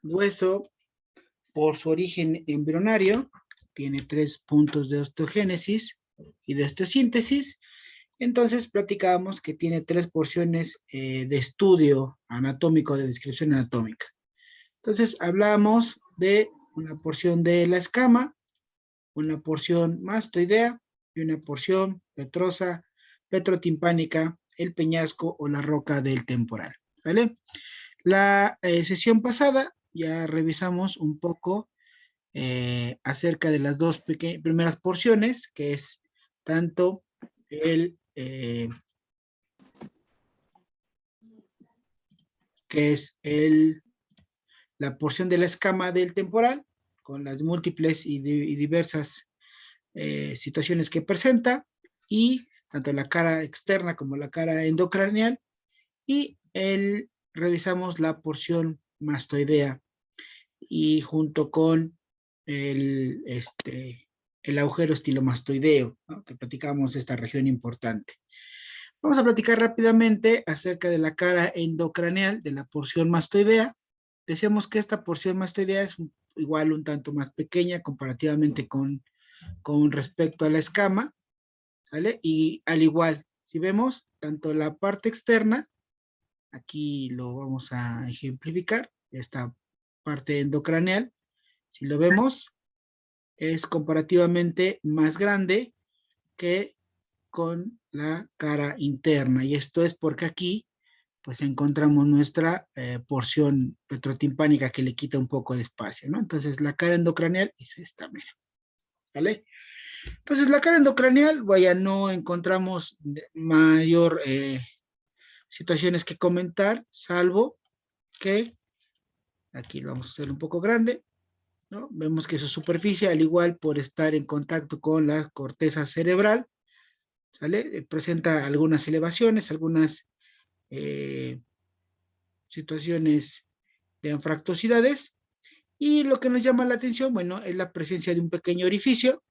Hueso, por su origen embrionario, tiene 3 puntos de osteogénesis y de osteosíntesis. Entonces, platicábamos que tiene 3 porciones de estudio anatómico, de descripción anatómica. Entonces, hablamos de una porción de la escama, una porción mastoidea y una porción petrosa, petrotimpánica, el peñasco o la roca del temporal. ¿Vale? La sesión pasada ya revisamos un poco acerca de las dos primeras porciones, que es tanto la porción de la escama del temporal, con las múltiples y diversas situaciones que presenta, y tanto la cara externa como la cara endocraneal, y revisamos la porción mastoidea, y junto con el agujero estilomastoideo, ¿no? Que platicamos de esta región importante. Vamos a platicar rápidamente acerca de la cara endocraneal, de la porción mastoidea. Decíamos que esta porción mastoidea es igual un tanto más pequeña comparativamente con respecto a la escama, ¿sale? Y al igual, si vemos tanto la parte externa, aquí lo vamos a ejemplificar, esta parte endocraneal, si lo vemos, es comparativamente más grande que con la cara interna, y esto es porque aquí pues encontramos nuestra porción petrotimpánica que le quita un poco de espacio, ¿no? Entonces la cara endocraneal es esta, mira, ¿vale? Entonces la cara endocraneal, vaya, no encontramos mayor situaciones que comentar, salvo que, aquí lo vamos a hacer un poco grande, ¿no? Vemos que su superficie, al igual por estar en contacto con la corteza cerebral, ¿sale? Presenta algunas elevaciones, algunas situaciones de anfractuosidades, y lo que nos llama la atención, bueno, es la presencia de un pequeño orificio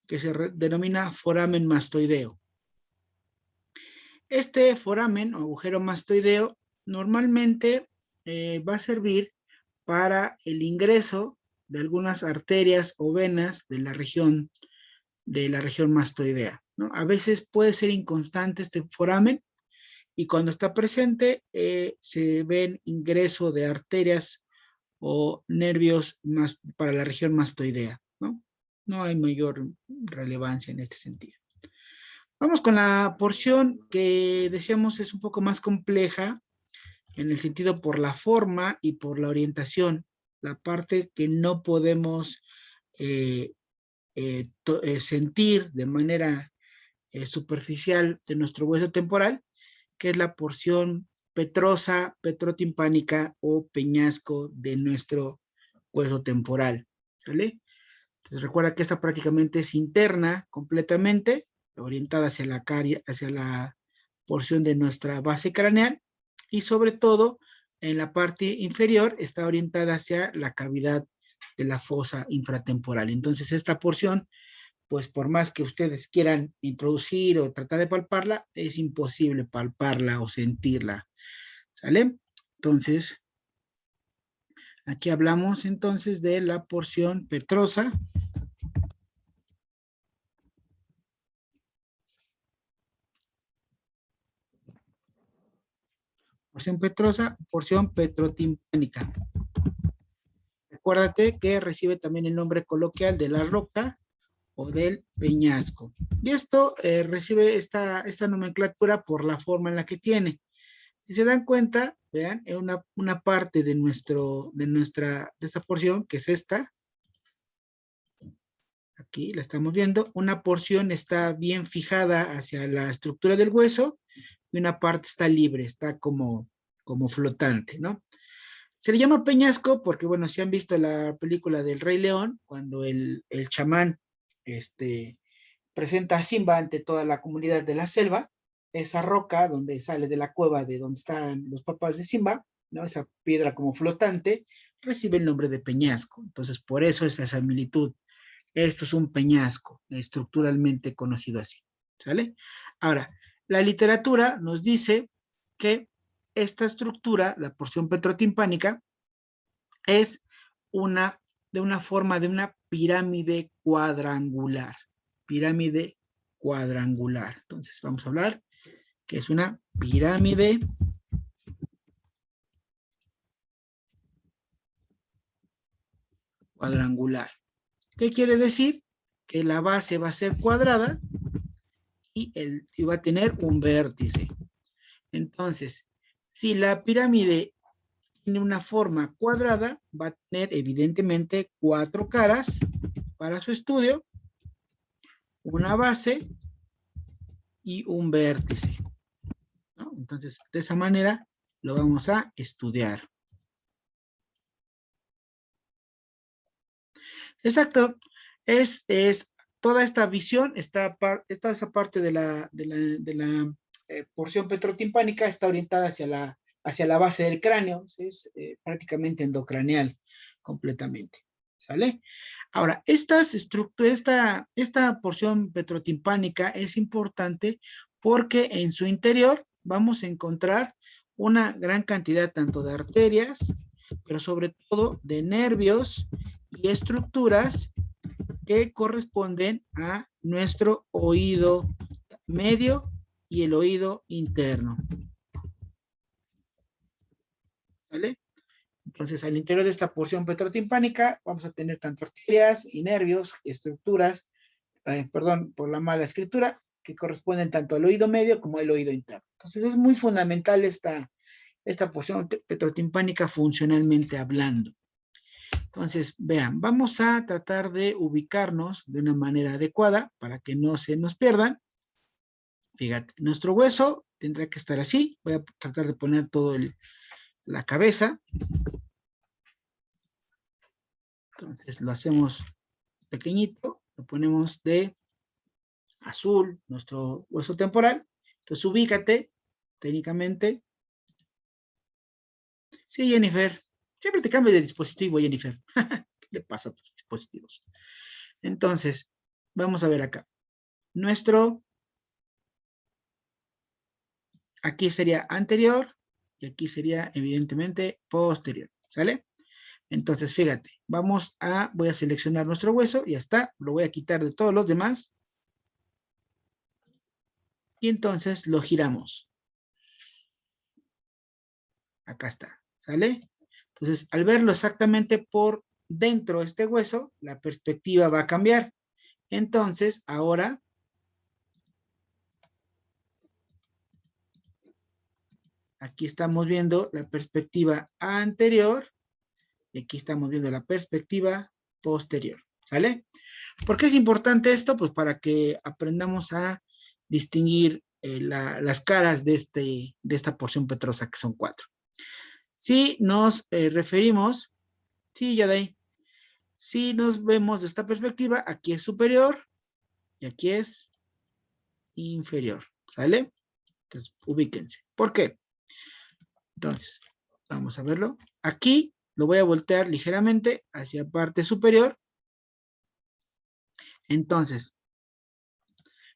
que se denomina foramen mastoideo. Este foramen o agujero mastoideo normalmente va a servir para el ingreso de algunas arterias o venas de la región mastoidea, ¿no? A veces puede ser inconstante este foramen, y cuando está presente se ven ingreso de arterias o nervios más para la región mastoidea, ¿no? No hay mayor relevancia en este sentido. Vamos con la porción que decíamos es un poco más compleja, en el sentido por la forma y por la orientación, la parte que no podemos sentir de manera superficial de nuestro hueso temporal, que es la porción petrosa, petrotimpánica o peñasco de nuestro hueso temporal, ¿vale? Entonces recuerda que esta prácticamente es interna completamente, orientada hacia la porción de nuestra base craneal, y sobre todo en la parte inferior está orientada hacia la cavidad de la fosa infratemporal. Entonces esta porción, pues por más que ustedes quieran introducir o tratar de palparla, es imposible palparla o sentirla, ¿sale? Entonces, aquí hablamos entonces de la porción petrosa. Porción petrosa, porción petrotimpánica. Acuérdate que recibe también el nombre coloquial de la roca o del peñasco. Y esto recibe esta nomenclatura por la forma en la que tiene. Si se dan cuenta, vean, es una parte de esta porción, que es esta. Aquí la estamos viendo. Una porción está bien fijada hacia la estructura del hueso y una parte está libre, está como flotante, ¿no? Se le llama peñasco porque, bueno, si han visto la película del Rey León, cuando el chamán presenta a Simba ante toda la comunidad de la selva, esa roca donde sale de la cueva de donde están los papás de Simba, ¿no? Esa piedra como flotante, recibe el nombre de peñasco. Entonces, por eso esa similitud. Esto es un peñasco, estructuralmente conocido así, ¿sale? Ahora, la literatura nos dice que esta estructura, la porción petrotimpánica, es de una forma de una pirámide cuadrangular. Pirámide cuadrangular. Entonces, vamos a hablar que es una pirámide cuadrangular. ¿Qué quiere decir? Que la base va a ser cuadrada y va a tener un vértice. Entonces, si la pirámide tiene una forma cuadrada, va a tener evidentemente 4 caras para su estudio, una base y un vértice, ¿no? Entonces, de esa manera lo vamos a estudiar. Exacto, es toda esta visión, esta esa parte de la porción petrotimpánica está orientada hacia la base del cráneo, es prácticamente endocraneal completamente, ¿sale? Ahora, esta porción petrotimpánica es importante porque en su interior vamos a encontrar una gran cantidad tanto de arterias, pero sobre todo de nervios y estructuras que corresponden a nuestro oído medio y el oído interno. ¿Vale? Entonces, al interior de esta porción petrotimpánica vamos a tener tanto arterias y nervios, estructuras, perdón por la mala escritura, que corresponden tanto al oído medio como al oído interno. Entonces, es muy fundamental esta porción petrotimpánica funcionalmente hablando. Entonces, vean, vamos a tratar de ubicarnos de una manera adecuada para que no se nos pierdan. Fíjate, nuestro hueso tendrá que estar así. Voy a tratar de poner todo la cabeza. Entonces, lo hacemos pequeñito. Lo ponemos de azul, nuestro hueso temporal. Entonces, ubícate técnicamente. Sí, Jennifer. Siempre te cambias de dispositivo, Jennifer. ¿Qué le pasa a tus dispositivos? Entonces, vamos a ver acá. Aquí sería anterior y aquí sería evidentemente posterior, ¿sale? Entonces, fíjate, voy a seleccionar nuestro hueso, y ya está, lo voy a quitar de todos los demás. Y entonces lo giramos. Acá está, ¿sale? Entonces, al verlo exactamente por dentro de este hueso, la perspectiva va a cambiar. Entonces, ahora aquí estamos viendo la perspectiva anterior y aquí estamos viendo la perspectiva posterior, ¿sale? ¿Por qué es importante esto? Pues para que aprendamos a distinguir las caras de esta porción petrosa, que son 4. Si nos referimos, sí, ya de ahí, si nos vemos de esta perspectiva, aquí es superior y aquí es inferior, ¿sale? Entonces, ubíquense. ¿Por qué? Entonces, vamos a verlo. Aquí lo voy a voltear ligeramente hacia parte superior. Entonces,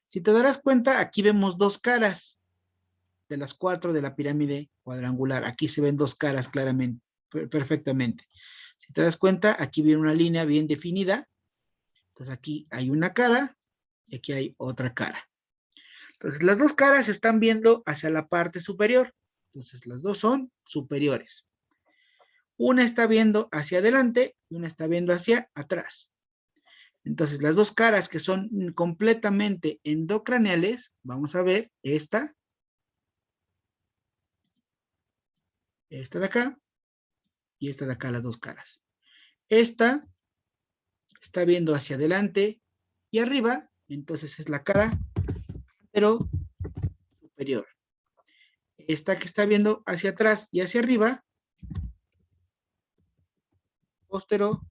si te darás cuenta, aquí vemos 2 caras de las 4 de la pirámide cuadrangular. Aquí se ven 2 caras claramente, perfectamente. Si te das cuenta, aquí viene una línea bien definida. Entonces aquí hay una cara y aquí hay otra cara. Entonces las 2 caras se están viendo hacia la parte superior. Entonces las 2 son superiores. Una está viendo hacia adelante y una está viendo hacia atrás. Entonces las 2 caras que son completamente endocraneales, vamos a ver esta de acá y esta de acá, las 2 caras. Esta está viendo hacia adelante y arriba, entonces es la cara pero superior. Esta que está viendo hacia atrás y hacia arriba postero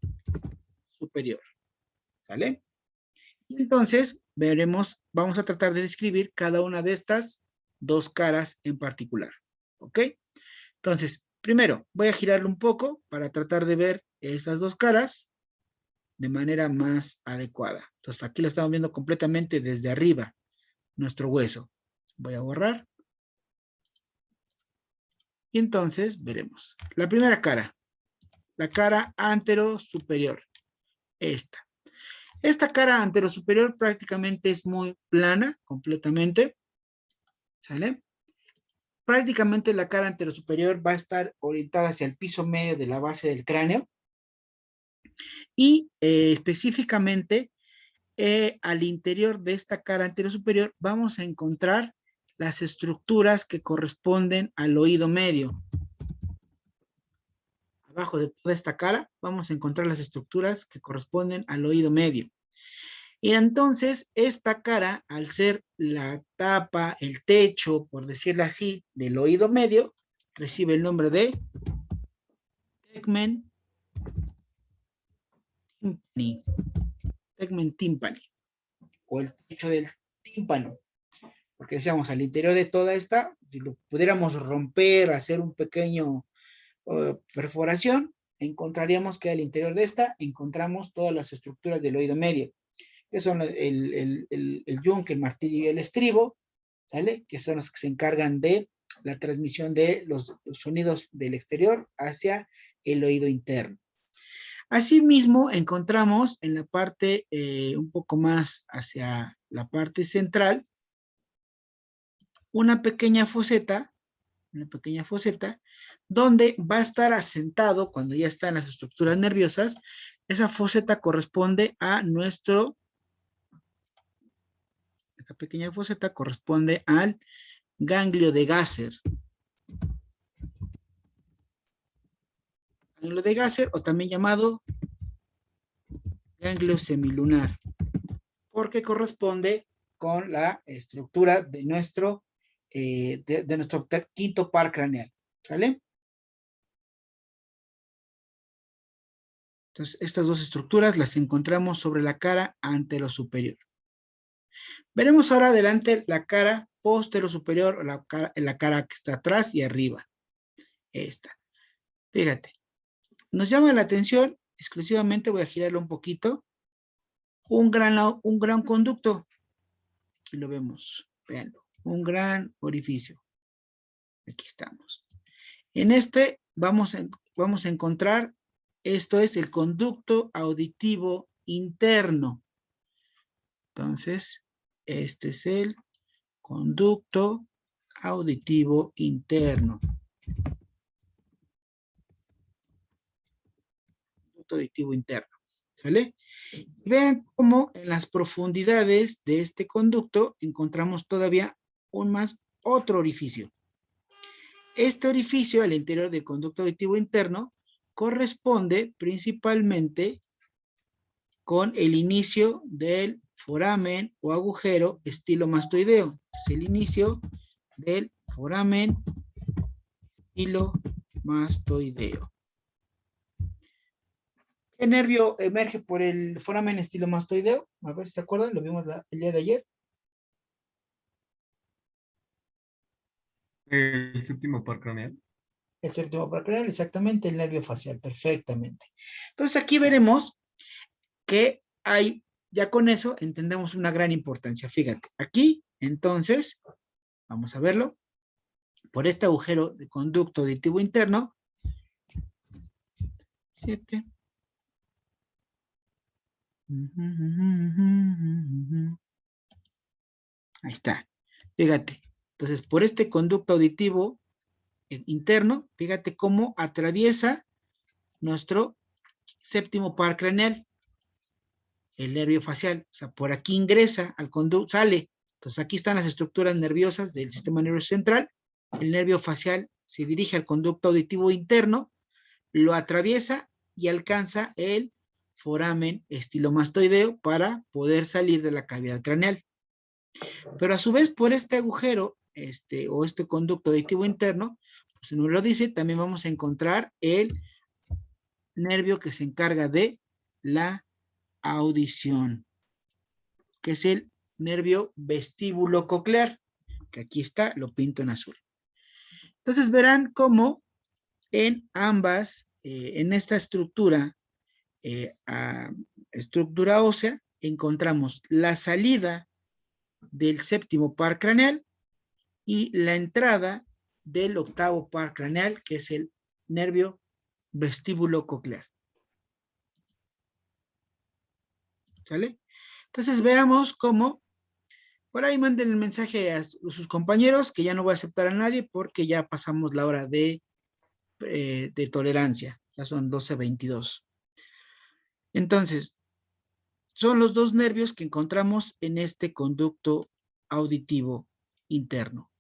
superior. ¿Sale? Y entonces veremos, vamos a tratar de describir cada una de estas dos caras en particular. ¿Ok? Entonces, primero voy a girarlo un poco para tratar de ver estas dos caras de manera más adecuada. Entonces aquí lo estamos viendo completamente desde arriba, nuestro hueso. Voy a borrar. Y entonces veremos. La primera cara, la cara antero-superior, esta. Esta cara antero-superior prácticamente es muy plana, completamente. ¿Sale? Prácticamente la cara antero-superior va a estar orientada hacia el piso medio de la base del cráneo. Y específicamente al interior de esta cara antero-superior vamos a encontrar las estructuras que corresponden al oído medio. Abajo de toda esta cara vamos a encontrar las estructuras que corresponden al oído medio. Y entonces esta cara, al ser la tapa, el techo, por decirlo así, del oído medio, recibe el nombre de tegmen timpani. Tegmen timpani, o el techo del tímpano. Porque decíamos, al interior de toda esta, si lo pudiéramos romper, hacer un pequeño perforación, encontraríamos que al interior de esta encontramos todas las estructuras del oído medio, que son el yunque, el martillo y el estribo, ¿sale? Que son los que se encargan de la transmisión de los sonidos del exterior hacia el oído interno. Asimismo, encontramos en la parte un poco más hacia la parte central, una pequeña foseta, donde va a estar asentado, cuando ya están las estructuras nerviosas, esa foseta corresponde a esta pequeña foseta corresponde al ganglio de Gasser. Ganglio de Gasser, o también llamado ganglio semilunar, porque corresponde con la estructura de nuestro quinto par craneal. ¿Sale? Entonces, estas dos estructuras las encontramos sobre la cara antero-superior. Veremos ahora adelante la cara postero-superior, o la cara que está atrás y arriba. Esta. Fíjate. Nos llama la atención, exclusivamente voy a girarlo un poquito, un gran conducto. Aquí lo vemos, véanlo. Un gran orificio. Aquí estamos. En este vamos a encontrar, esto es el conducto auditivo interno. Entonces, este es el conducto auditivo interno. Conducto auditivo interno. ¿Sale? Y vean cómo en las profundidades de este conducto encontramos todavía otro orificio. Este orificio al interior del conducto auditivo interno corresponde principalmente con el inicio del foramen o agujero estilomastoideo. Es el inicio del foramen estilomastoideo. ¿Qué nervio emerge por el foramen estilomastoideo? A ver si se acuerdan, lo vimos el día de ayer. El séptimo par craneal. El séptimo par craneal, exactamente, el nervio facial, perfectamente. Entonces aquí veremos que hay, ya con eso entendemos una gran importancia. Fíjate, aquí, entonces, vamos a verlo, por este agujero de conducto auditivo interno, 7. Ahí está. Fíjate. Entonces, por este conducto auditivo interno, fíjate cómo atraviesa nuestro séptimo par craneal, el nervio facial. O sea, por aquí ingresa al conducto, sale. Entonces, aquí están las estructuras nerviosas del sistema nervioso central. El nervio facial se dirige al conducto auditivo interno, lo atraviesa y alcanza el foramen estilomastoideo para poder salir de la cavidad craneal. Pero a su vez, por este agujero, o este conducto auditivo interno, pues nos lo dice, también vamos a encontrar nervio que se encarga de la audición, que es el nervio vestíbulo coclear, que aquí está, lo pinto en azul. Entonces verán cómo en ambas, en esta estructura, estructura ósea, encontramos la salida del séptimo par craneal y la entrada del octavo par craneal, que es el nervio vestíbulo coclear. ¿Sale? Entonces veamos cómo, por ahí manden el mensaje a sus compañeros, que ya no voy a aceptar a nadie porque ya pasamos la hora de tolerancia, ya son 12:22. Entonces, son los dos nervios que encontramos en este conducto auditivo interno.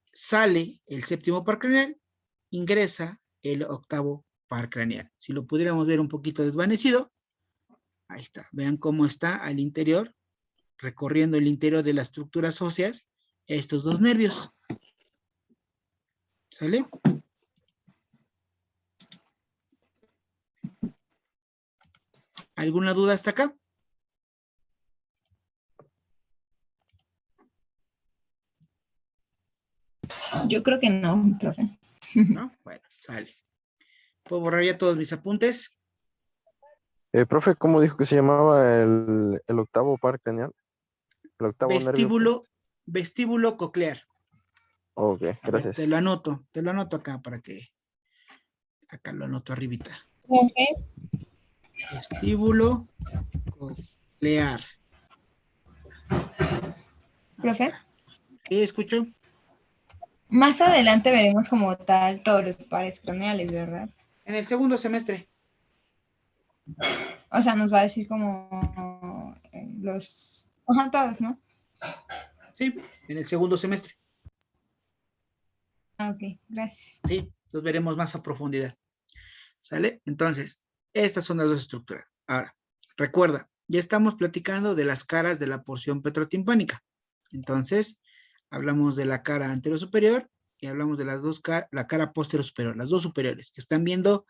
Sale el séptimo par craneal, ingresa el octavo par craneal. Si lo pudiéramos ver un poquito desvanecido, ahí está. Vean cómo está al interior, recorriendo el interior de las estructuras óseas, estos dos nervios. ¿Sale? ¿Alguna duda hasta acá? Yo creo que no, profe. ¿No? Bueno, sale. Puedo borrar ya todos mis apuntes. Profe, ¿cómo dijo que se llamaba el octavo par craneal? El octavo nervio. Vestíbulo coclear. Ok, A ver, gracias. te lo anoto acá para que, acá lo anoto arribita. Profe, Vestíbulo coclear. profe, ¿Sí escucho? más adelante veremos como tal todos los pares craneales, ¿verdad? En el segundo semestre. O sea, nos va a decir como los... Ajá, todos, ¿no? Sí, en el segundo semestre. Ah, ok, gracias. Sí, los veremos más a profundidad. ¿Sale? Entonces, estas son las dos estructuras. Ahora, recuerda, ya estamos platicando de las caras de la porción petrotimpánica. Entonces, hablamos de la cara anterosuperior y hablamos de las dos caras, la cara posterior-superior, las dos superiores, que están viendo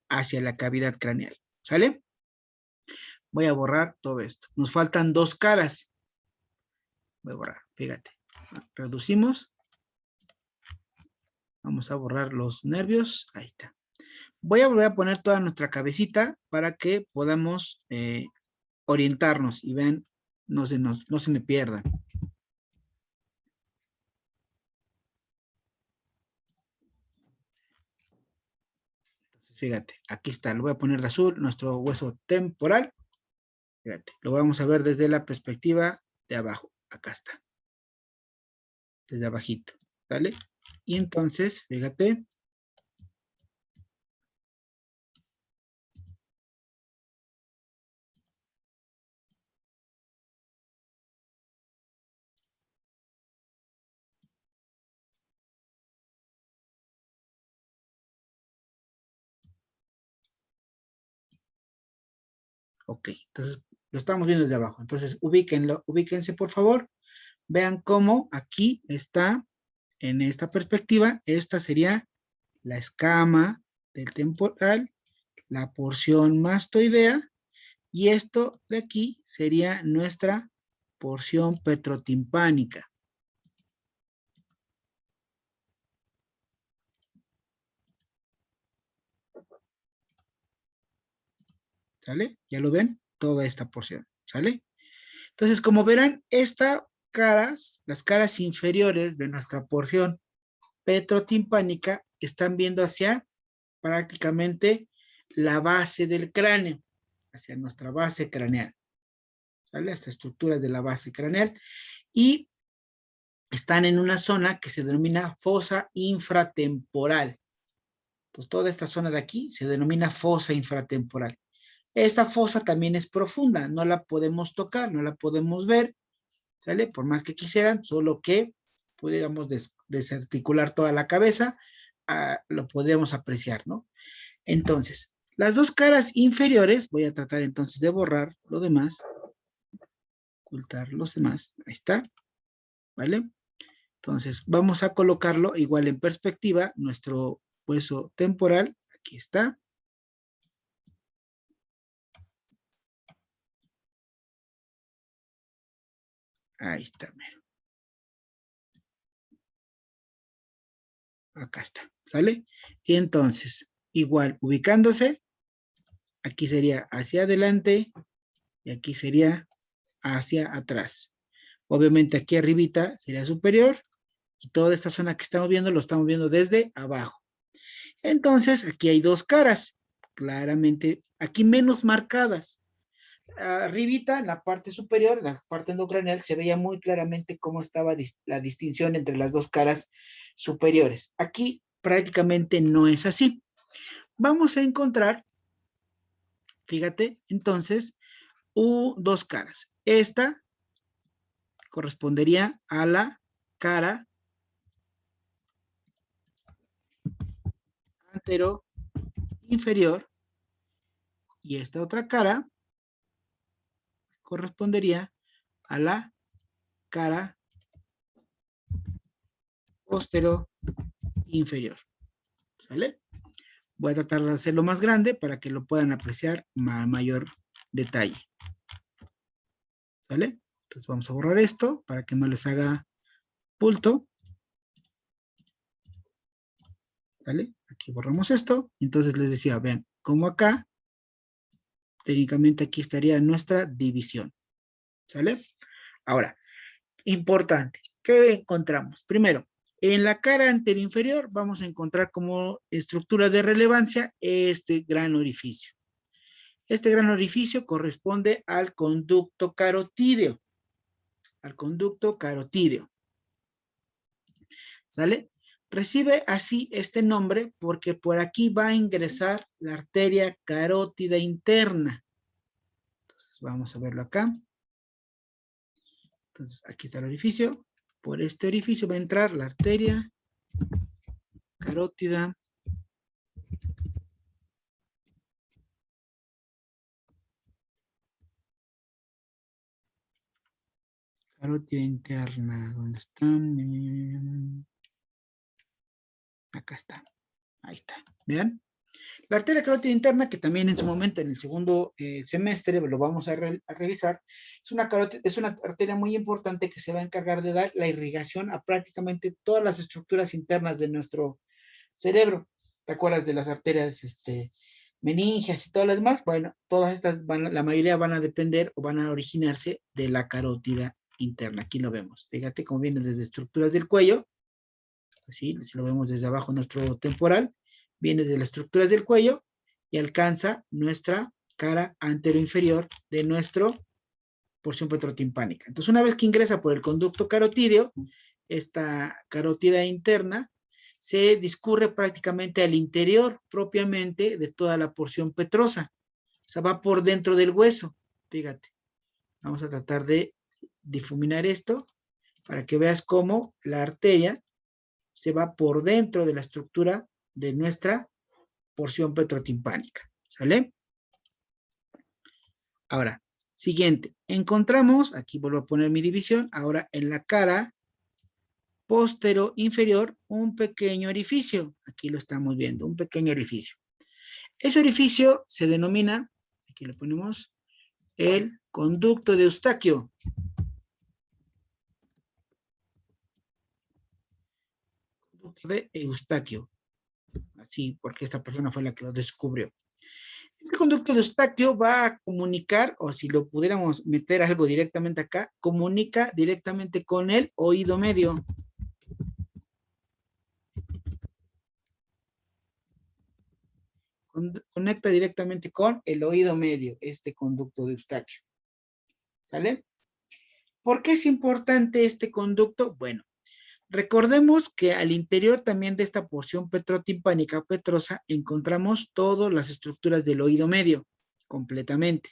hacia la cavidad craneal. ¿Sale? Voy a borrar todo esto. Nos faltan dos caras. Voy a borrar, fíjate. Reducimos. Vamos a borrar los nervios. Ahí está. Voy a volver a poner toda nuestra cabecita para que podamos orientarnos y vean, no se me pierdan. Fíjate, aquí está, lo voy a poner de azul, nuestro hueso temporal. Fíjate, lo vamos a ver desde la perspectiva de abajo. Acá está. Desde abajito, ¿vale? Y entonces, fíjate. Ok, entonces lo estamos viendo desde abajo. Entonces, ubíquense por favor. Vean cómo aquí está, en esta perspectiva, esta sería la escama del temporal, la porción mastoidea, y esto de aquí sería nuestra porción petrotimpánica. ¿Sale? ¿Ya lo ven? Toda esta porción, ¿sale? Entonces, como verán, las caras inferiores de nuestra porción petrotimpánica están viendo hacia prácticamente la base del cráneo, hacia nuestra base craneal, ¿sale? Estas estructuras de la base craneal, y están en una zona que se denomina fosa infratemporal. Pues toda esta zona de aquí se denomina fosa infratemporal. Esta fosa también es profunda, no la podemos tocar, no la podemos ver, ¿sale? Por más que quisieran, solo que pudiéramos desarticular toda la cabeza, lo podríamos apreciar, ¿no? Entonces, las dos caras inferiores, voy a tratar entonces de borrar lo demás, ocultar los demás, ahí está, ¿vale? Entonces, vamos a colocarlo igual en perspectiva, nuestro hueso temporal, aquí está. Ahí está, mero. Acá está, ¿sale? Y entonces, igual, ubicándose, aquí sería hacia adelante y aquí sería hacia atrás. Obviamente aquí arribita sería superior y toda esta zona que estamos viendo lo estamos viendo desde abajo. Entonces, aquí hay dos caras, claramente, aquí menos marcadas. Arribita, en la parte superior, en la parte endocranial, se veía muy claramente cómo estaba la distinción entre las dos caras superiores. Aquí prácticamente no es así. Vamos a encontrar, fíjate, entonces, dos caras. Esta correspondería a la cara antero inferior y esta otra cara correspondería a la cara postero inferior. ¿Sale? Voy a tratar de hacerlo más grande para que lo puedan apreciar a mayor detalle. ¿Sale? Entonces vamos a borrar esto para que no les haga bulto. ¿Sale? Aquí borramos esto. Entonces les decía, vean, como acá, técnicamente aquí estaría nuestra división. ¿Sale? Ahora, importante, ¿qué encontramos? Primero, en la cara anteroinferior vamos a encontrar como estructura de relevancia este gran orificio. Este gran orificio corresponde al conducto carotídeo. Al conducto carotídeo. ¿Sale? Recibe así este nombre porque por aquí va a ingresar la arteria carótida interna. Entonces vamos a verlo acá. Entonces aquí está el orificio. Por este orificio va a entrar la arteria carótida interna. ¿Dónde están? Acá está. Ahí está. ¿Vean? La arteria carótida interna, que también en su momento en el segundo semestre lo vamos a revisar, es una arteria muy importante que se va a encargar de dar la irrigación a prácticamente todas las estructuras internas de nuestro cerebro. ¿Te acuerdas de las arterias meningias y todas las demás? Bueno, todas estas, la mayoría van a depender o van a originarse de la carótida interna. Aquí lo vemos. Fíjate cómo viene desde estructuras del cuello. Así, si lo vemos desde abajo nuestro temporal, viene de las estructuras del cuello y alcanza nuestra cara anteroinferior de nuestra porción petrotimpánica. Entonces, una vez que ingresa por el conducto carotídeo, esta carótida interna se discurre prácticamente al interior propiamente de toda la porción petrosa. O sea, va por dentro del hueso. Fíjate. Vamos a tratar de difuminar esto para que veas cómo la arteria se va por dentro de la estructura de nuestra porción petrotimpánica. ¿Sale? Ahora, siguiente. Encontramos, aquí vuelvo a poner mi división, ahora en la cara postero inferior, un pequeño orificio. Aquí lo estamos viendo, un pequeño orificio. Ese orificio se denomina, aquí le ponemos, el conducto de Eustaquio. Conducto de Eustaquio. Así, porque esta persona fue la que lo descubrió. Este conducto de Eustaquio va a comunicar, o si lo pudiéramos meter algo directamente acá, comunica directamente con el oído medio. Conecta directamente con el oído medio, este conducto de Eustaquio. ¿Sale? ¿Por qué es importante este conducto? Bueno, recordemos que al interior también de esta porción petrotimpánica petrosa encontramos todas las estructuras del oído medio, completamente.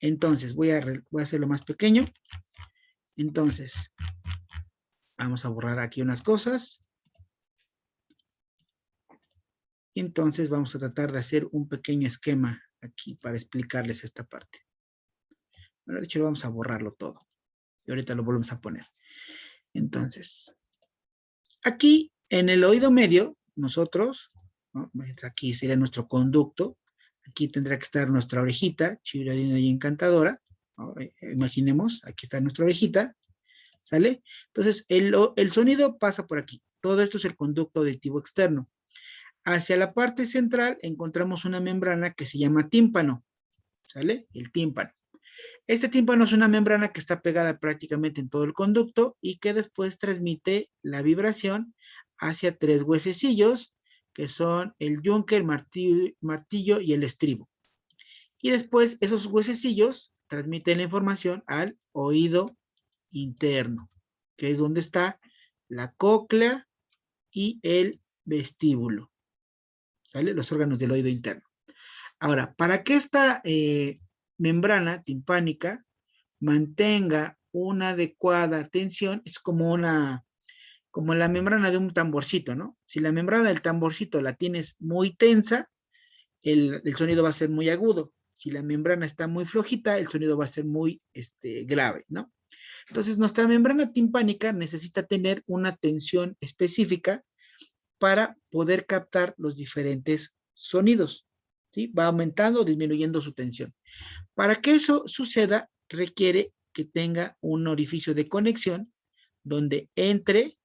Entonces, voy a hacerlo más pequeño. Entonces, vamos a borrar aquí unas cosas. Y entonces vamos a tratar de hacer un pequeño esquema aquí para explicarles esta parte. Bueno, de hecho, vamos a borrarlo todo. Y ahorita lo volvemos a poner. Entonces, aquí en el oído medio, nosotros, ¿no? Aquí sería nuestro conducto. Aquí tendrá que estar nuestra orejita, chibradina y encantadora. ¿No? Imaginemos, aquí está nuestra orejita. ¿Sale? Entonces, el sonido pasa por aquí. Todo esto es el conducto auditivo externo. Hacia la parte central encontramos una membrana que se llama tímpano, ¿sale? El tímpano. Este tímpano es una membrana que está pegada prácticamente en todo el conducto y que después transmite la vibración hacia 3 huesecillos, que son el yunque, el martillo y el estribo. Y después esos huesecillos transmiten la información al oído interno, que es donde está la cóclea y el vestíbulo, ¿sale? Los órganos del oído interno. Ahora, para que esta membrana timpánica mantenga una adecuada tensión, es como la membrana de un tamborcito, ¿no? Si la membrana del tamborcito la tienes muy tensa, el sonido va a ser muy agudo. Si la membrana está muy flojita, el sonido va a ser muy grave, ¿no? Entonces, nuestra membrana timpánica necesita tener una tensión específica para poder captar los diferentes sonidos, ¿sí? Va aumentando o disminuyendo su tensión. Para que eso suceda, requiere que tenga un orificio de conexión donde entre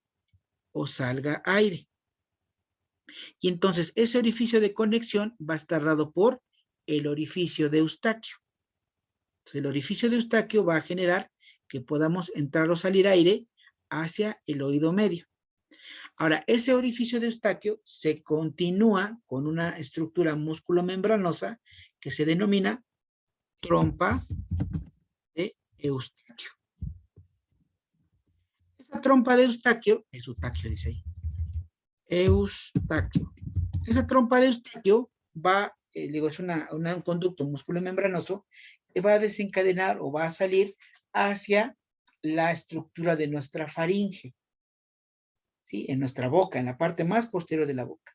o salga aire. Y entonces ese orificio de conexión va a estar dado por el orificio de Eustaquio. Entonces, el orificio de Eustaquio va a generar que podamos entrar o salir aire hacia el oído medio. Ahora, ese orificio de Eustaquio se continúa con una estructura músculo-membranosa que se denomina trompa de Eustaquio. Esa trompa de Eustaquio, Eustaquio dice ahí, Eustaquio. Esa trompa de Eustaquio va, es un conducto músculo-membranoso que va a desencadenar o va a salir hacia la estructura de nuestra faringe, ¿sí? En nuestra boca, en la parte más posterior de la boca.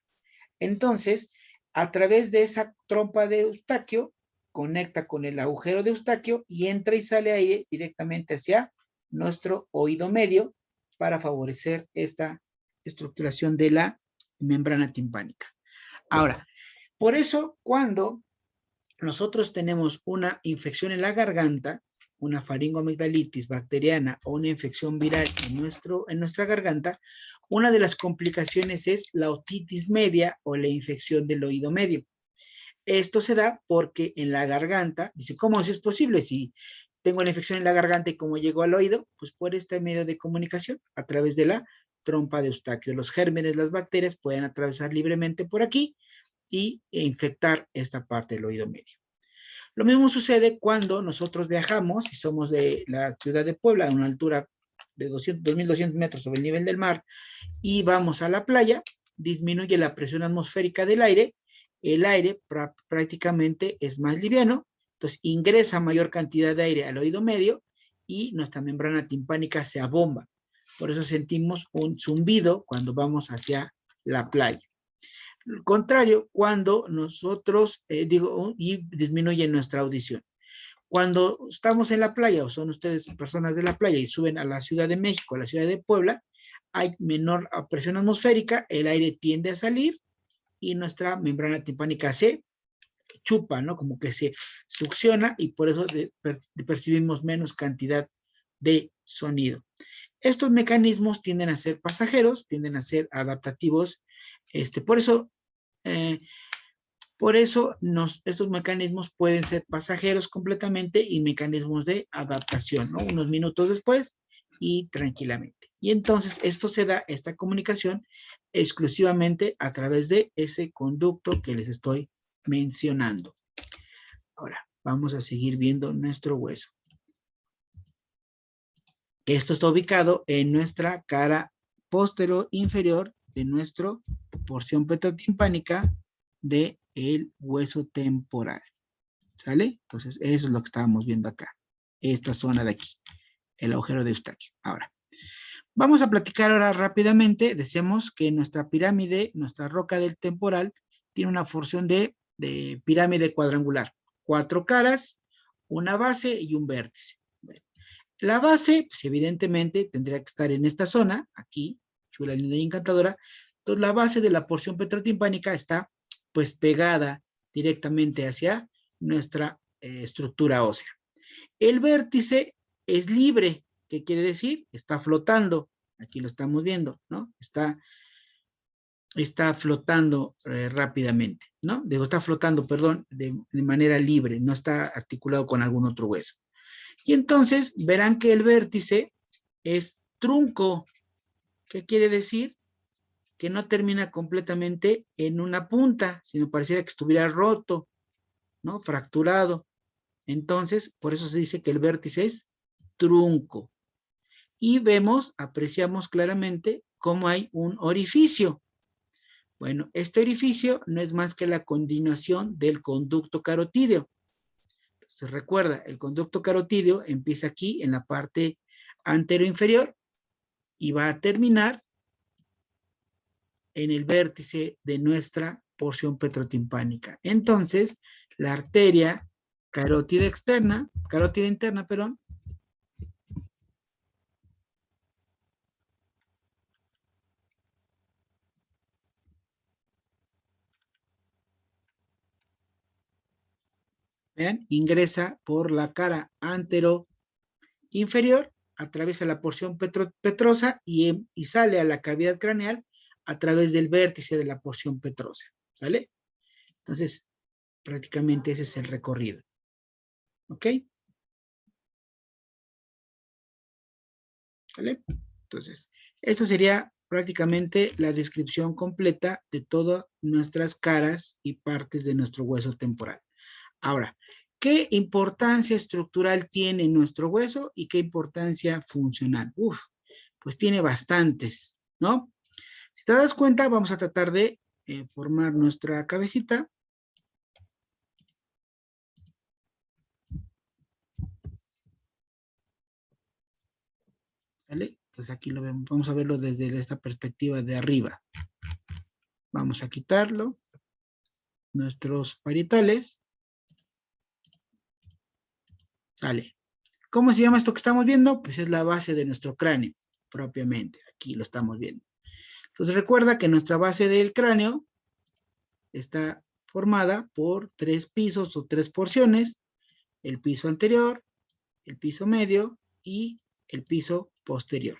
Entonces, a través de esa trompa de Eustaquio, conecta con el agujero de Eustaquio y entra y sale aire directamente hacia nuestro oído medio para favorecer esta estructuración de la membrana timpánica. Ahora, por eso cuando nosotros tenemos una infección en la garganta, una faringoamigdalitis bacteriana o una infección viral en nuestra garganta, una de las complicaciones es la otitis media o la infección del oído medio. Esto se da porque en la garganta, dice, ¿cómo es posible? Si tengo la infección en la garganta y cómo llegó al oído, pues por este medio de comunicación, a través de la trompa de Eustaquio. Los gérmenes, las bacterias pueden atravesar libremente por aquí e infectar esta parte del oído medio. Lo mismo sucede cuando nosotros viajamos y somos de la ciudad de Puebla, a una altura de 2.200 metros sobre el nivel del mar, y vamos a la playa, disminuye la presión atmosférica del aire, el aire prácticamente es más liviano, entonces ingresa mayor cantidad de aire al oído medio y nuestra membrana timpánica se abomba. Por eso sentimos un zumbido cuando vamos hacia la playa. Al contrario, cuando nosotros, y disminuye nuestra audición. Cuando estamos en la playa, o son ustedes personas de la playa y suben a la Ciudad de México, a la Ciudad de Puebla, hay menor presión atmosférica, el aire tiende a salir y nuestra membrana timpánica se chupa, ¿no? Como que se succiona y por eso percibimos menos cantidad de sonido. Estos mecanismos tienden a ser pasajeros, tienden a ser adaptativos. Por eso estos mecanismos pueden ser pasajeros completamente y mecanismos de adaptación, ¿no? Unos minutos después y tranquilamente. Y entonces esto se da, esta comunicación, exclusivamente a través de ese conducto que les estoy mencionando. Ahora, vamos a seguir viendo nuestro hueso. Esto está ubicado en nuestra cara posterior inferior de nuestra porción petrotimpánica del hueso temporal. ¿Sale? Entonces, eso es lo que estábamos viendo acá. Esta zona de aquí, el agujero de Eustaquio. Ahora, vamos a platicar ahora rápidamente. Decíamos que nuestra pirámide, nuestra roca del temporal, tiene una porción de pirámide cuadrangular. 4 caras, una base y un vértice. Bueno, la base, pues evidentemente, tendría que estar en esta zona, aquí, chula, linda y encantadora. Entonces, la base de la porción petrotimpánica está, pues, pegada directamente hacia nuestra estructura ósea. El vértice es libre, ¿Qué quiere decir? Está flotando. Aquí lo estamos viendo, ¿no? Está flotando rápidamente, ¿no? Digo, está flotando, perdón, de manera libre, no está articulado con algún otro hueso. Y entonces verán que el vértice es trunco. ¿Qué quiere decir? Que no termina completamente en una punta, sino pareciera que estuviera roto, ¿no? Fracturado. Entonces, por eso se dice que el vértice es trunco. Y vemos, apreciamos claramente cómo hay un orificio. Bueno, este orificio no es más que la continuación del conducto carotídeo. Entonces, recuerda, el conducto carotídeo empieza aquí en la parte anteroinferior y va a terminar en el vértice de nuestra porción petrotimpánica. Entonces, la arteria carótida interna, perdón, vean, ingresa por la cara anteroinferior, atraviesa la porción petrosa y sale a la cavidad craneal a través del vértice de la porción petrosa, ¿sale? Entonces, prácticamente ese es el recorrido. ¿Ok? ¿Vale? Entonces, esto sería prácticamente la descripción completa de todas nuestras caras y partes de nuestro hueso temporal. Ahora, ¿qué importancia estructural tiene nuestro hueso y qué importancia funcional? Pues tiene bastantes, ¿no? Si te das cuenta, vamos a tratar de formar nuestra cabecita. ¿Vale? Pues aquí lo vemos, vamos a verlo desde esta perspectiva de arriba. Vamos a quitarlo, nuestros parietales. Sale. ¿Cómo se llama esto que estamos viendo? Pues es la base de nuestro cráneo, propiamente. Aquí lo estamos viendo. Entonces recuerda que nuestra base del cráneo está formada por 3 pisos o 3 porciones. El piso anterior, el piso medio y el piso posterior.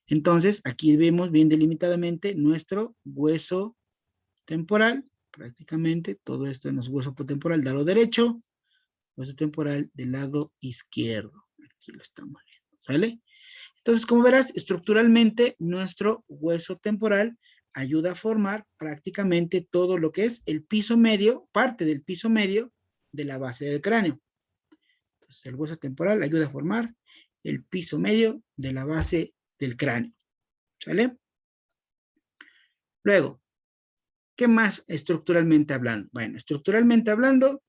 Entonces, aquí vemos bien delimitadamente nuestro hueso temporal, prácticamente todo esto es nuestro hueso temporal del lado derecho, hueso temporal del lado izquierdo. Aquí lo estamos viendo, ¿sale? Entonces, como verás, estructuralmente nuestro hueso temporal ayuda a formar prácticamente todo lo que es el piso medio, parte del piso medio de la base del cráneo. Entonces, el hueso temporal ayuda a formar el piso medio de la base del cráneo. ¿Sale? Luego, ¿qué más estructuralmente hablando? Bueno, estructuralmente hablando,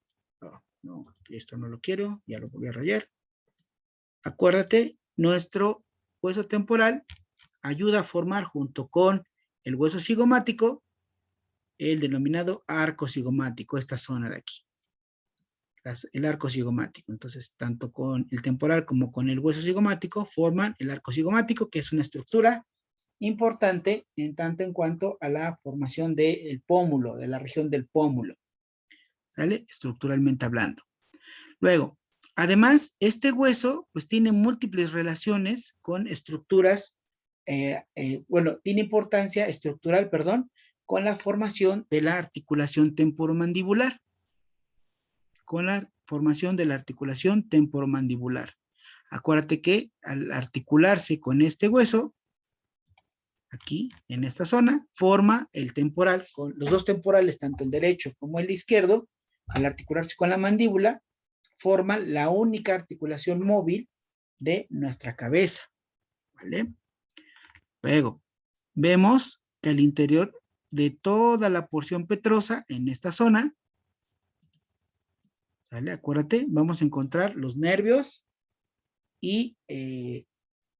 no, esto no lo quiero, ya lo voy a rayar. Acuérdate, nuestro hueso temporal ayuda a formar junto con el hueso cigomático el denominado arco cigomático, esta zona de aquí. El arco cigomático. Entonces, tanto con el temporal como con el hueso cigomático forman el arco cigomático, que es una estructura importante en tanto en cuanto a la formación del pómulo, de la región del pómulo. ¿Sale? Estructuralmente hablando. Luego, además, este hueso pues tiene múltiples relaciones con estructuras, bueno, tiene importancia estructural, perdón, con la formación de la articulación temporomandibular. Con la formación de la articulación temporomandibular. Acuérdate que al articularse con este hueso, aquí, en esta zona, forma el temporal, con los dos temporales, tanto el derecho como el izquierdo, al articularse con la mandíbula, forman la única articulación móvil de nuestra cabeza, ¿vale? Luego, vemos que al interior de toda la porción petrosa, en esta zona, ¿vale? Acuérdate, vamos a encontrar los nervios y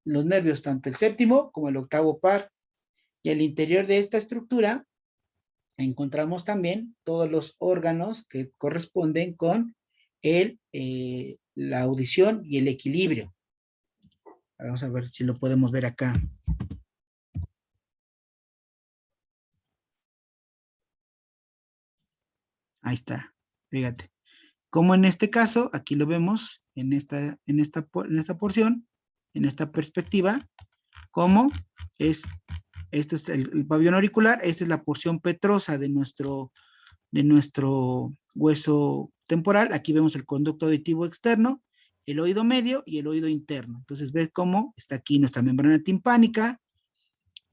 los nervios, tanto el séptimo como el octavo par. Y al interior de esta estructura encontramos también todos los órganos que corresponden con la audición y el equilibrio. Vamos a ver si lo podemos ver acá. Ahí está, fíjate. Como en este caso, aquí lo vemos, en esta porción, en esta perspectiva, como es, este es el pabellón auricular, esta es la porción petrosa de nuestro hueso temporal. Aquí vemos el conducto auditivo externo, el oído medio y el oído interno. Entonces, ves cómo está aquí nuestra membrana timpánica,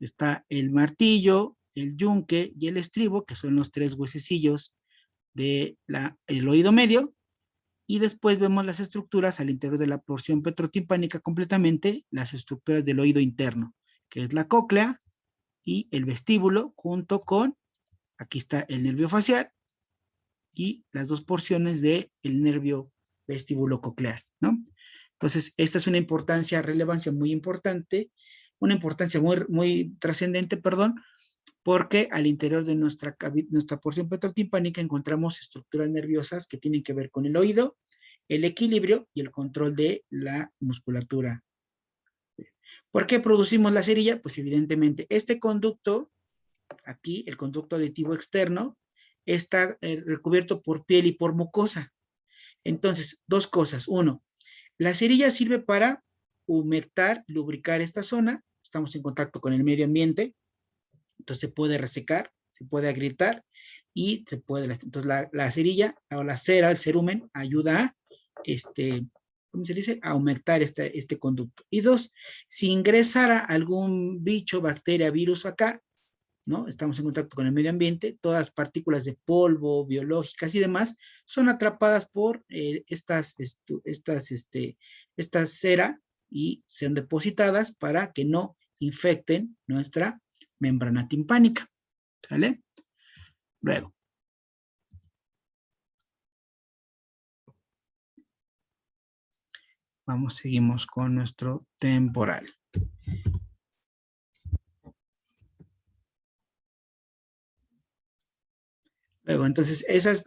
está el martillo, el yunque y el estribo, que son los 3 huesecillos del oído medio, y después vemos las estructuras al interior de la porción petrotimpánica completamente, las estructuras del oído interno, que es la cóclea y el vestíbulo, junto con, aquí está el nervio facial, y las 2 porciones del nervio vestíbulo coclear, ¿no? Entonces, esta es una relevancia muy importante, una importancia muy trascendente, perdón, porque al interior de nuestra porción petrotimpánica encontramos estructuras nerviosas que tienen que ver con el oído, el equilibrio y el control de la musculatura. ¿Por qué producimos la cerilla? Pues evidentemente este conducto, aquí el conducto auditivo externo, está recubierto por piel y por mucosa. Entonces, 2 cosas. 1, la cerilla sirve para humectar, lubricar esta zona. Estamos en contacto con el medio ambiente, entonces se puede resecar, se puede agrietar y se puede, entonces la cerilla o la cera, el cerumen, ayuda a, ¿cómo se dice? A humectar este conducto. Y 2, si ingresara algún bicho, bacteria, virus acá, ¿no? Estamos en contacto con el medio ambiente, todas las partículas de polvo, biológicas y demás, son atrapadas por esta cera y son depositadas para que no infecten nuestra membrana timpánica, ¿sale? Luego. Seguimos con nuestro temporal. Luego, entonces, esa es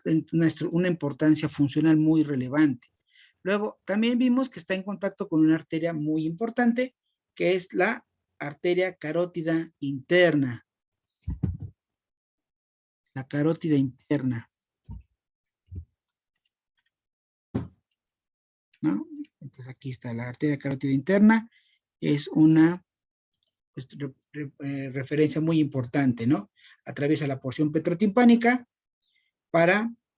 una importancia funcional muy relevante. Luego, también vimos que está en contacto con una arteria muy importante, que es la arteria carótida interna. La carótida interna. ¿No? Entonces, aquí está la arteria carótida interna. Es una referencia muy importante, ¿no? Atraviesa la porción petrotimpánica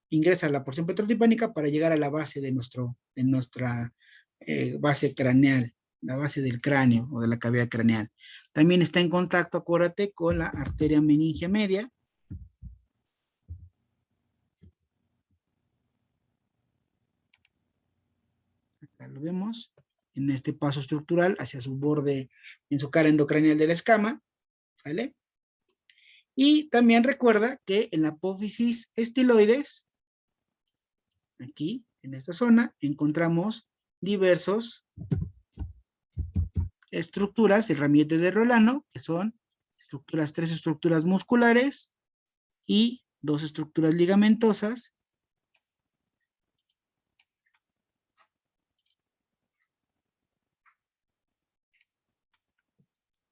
ingresa a la porción petrotimpánica para llegar a la base de nuestra base craneal, la base del cráneo o de la cavidad craneal. También está en contacto, acuérdate, con la arteria meningia media. Acá lo vemos, en este paso estructural hacia su borde, en su cara endocranial de la escama, ¿vale? Y también recuerda que en la apófisis estiloides, aquí, en esta zona, encontramos diversos estructuras, el ramillete de Rolano, que son 3 estructuras musculares y 2 estructuras ligamentosas.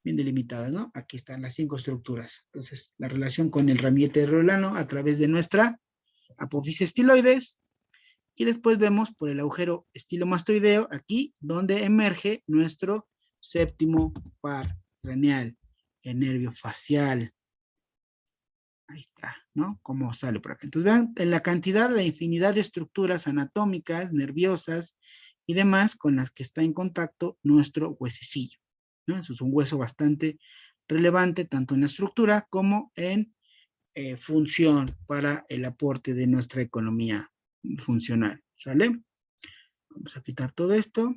Bien delimitadas, ¿no? Aquí están las 5 estructuras. Entonces, la relación con el ramillete de Rolano a través de nuestra apófisis estiloides. Y después vemos por el agujero estilomastoideo, aquí, donde emerge nuestro séptimo par craneal, el nervio facial. Ahí está, ¿no? Como sale por acá. Entonces vean en la cantidad, la infinidad de estructuras anatómicas, nerviosas y demás con las que está en contacto nuestro huesecillo, ¿no? Eso es un hueso bastante relevante tanto en la estructura como en función para el aporte de nuestra economía funcional, ¿sale? Vamos a quitar todo esto.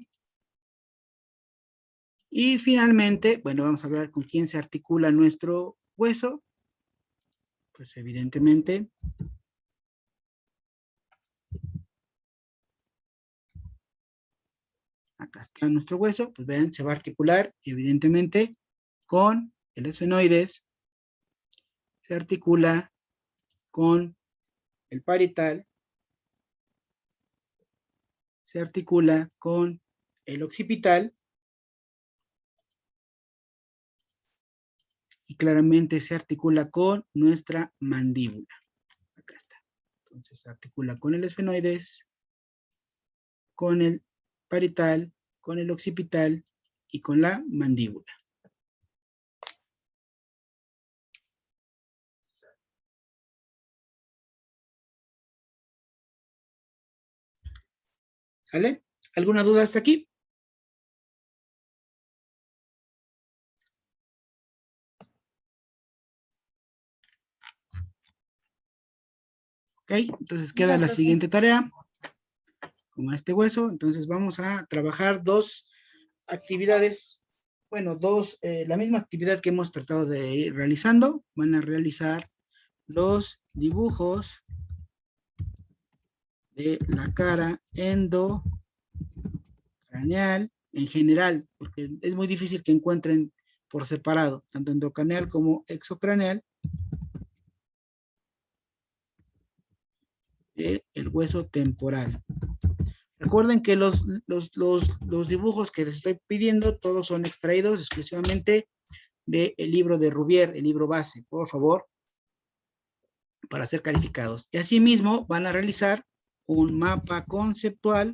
Y finalmente, bueno, vamos a ver con quién se articula nuestro hueso. Pues evidentemente, acá está nuestro hueso, pues vean, se va a articular evidentemente con el esfenoides, se articula con el parietal, se articula con el occipital y claramente se articula con nuestra mandíbula. Acá está. Entonces se articula con el esfenoides, con el parietal, con el occipital y con la mandíbula. ¿Sale? ¿Alguna duda hasta aquí? Ok, entonces queda No, la profe. siguiente tarea. Con este hueso, entonces vamos a trabajar dos actividades, bueno, la misma actividad que hemos tratado de ir realizando. Van a realizar los dibujos de la cara endocraneal en general, porque es muy difícil que encuentren por separado, tanto endocraneal como exocraneal, el hueso temporal. Recuerden que los dibujos que les estoy pidiendo, todos son extraídos exclusivamente del libro de Rouvier, el libro base, por favor, para ser calificados. Y asimismo van a realizar un mapa conceptual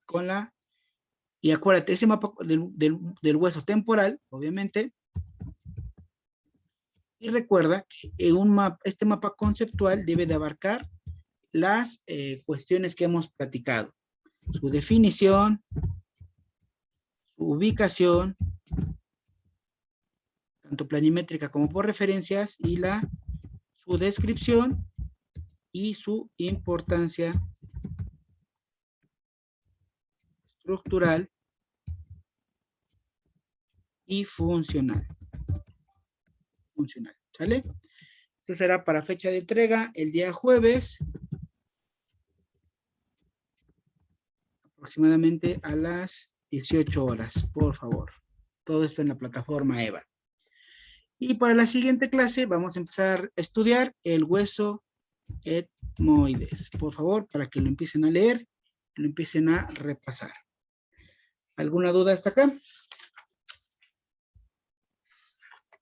con la, y acuérdate, ese mapa del hueso temporal, obviamente, y recuerda que este mapa conceptual debe de abarcar las cuestiones que hemos platicado, su definición, su ubicación, tanto planimétrica como por referencias, y su descripción y su importancia estructural y funcional. ¿Sale? Esto será para fecha de entrega el día jueves, aproximadamente a las 18 horas, por favor. Todo esto en la plataforma EVA. Y para la siguiente clase vamos a empezar a estudiar el hueso etmoides. Por favor, para que lo empiecen a leer, lo empiecen a repasar. ¿Alguna duda hasta acá?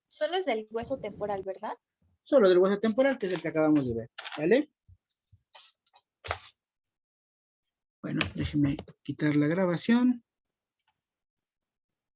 Solo es del hueso temporal, ¿verdad? Solo del hueso temporal, que es el que acabamos de ver. ¿Vale? Bueno, déjenme quitar la grabación.